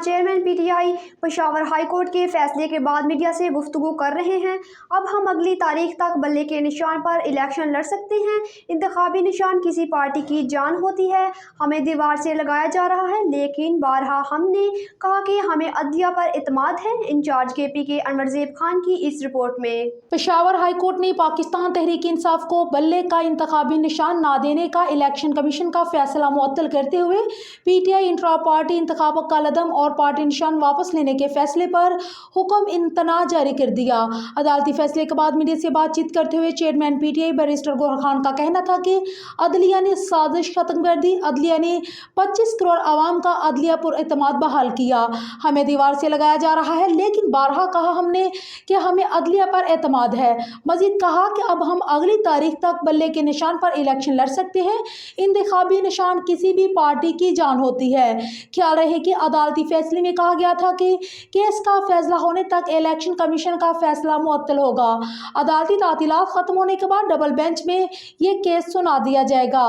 Chairman PTI Peshawar high court के फैसले के बाद मीडिया से गुफ्तगू कर रहे हैं। अब हम अगली तारीख तक बल्ले के निशान पर इलेक्शन लड़ सकते हैं। इंतखाबी निशान किसी पार्टी की जान होती है। हमें दीवार से लगाया जा रहा है, लेकिन बारहा हमने कहा कि हमें अदलिया पर इत्मीनान है। इंचार्ज KP के अनवरजेब खान की इस रिपोर्ट में। पेशावर हाई कोर्ट ने पाकिस्तान तहरीक इंसाफ को बल्ले का इंतखाबी निशान ना देने का इलेक्शन कमीशन का फैसला मुअत्तल करते हुए PTI इंट्रा पार्टी इंतखाब कालदम और पार्टी निशान वापस लेने के फैसले पर हुक्म इम्तना जारी कर दिया। अदालती फैसले के बाद मीडिया से बातचीत करते हुए chairman PTI barrister Gohar Khan का कहना था कि अदलिया ने साजिश खत्म कर दी। अदलिया ने 25 करोड़ आवाम का अदलिया पर एतमाद बहाल किया। हमें दीवार से लगाया जा रहा है, लेकिन बारहा कहा हमने कि हमें अदलिया पर एतमाद है। मजीद कहा कि अब हम अगली तारीख तक बल्ले के निशान पर इलेक्शन लड़ सकते हैं। इंतखाबी निशान किसी भी पार्टी की जान होती है। ख्याल रहे कि अदालती फैसले में कहा गया था कि केस का फैसला होने तक इलेक्शन कमीशन का फैसला मुअत्तल होगा। अदालती तातीलात खत्म होने के बाद डबल बेंच में ये केस सुना दिया जाएगा।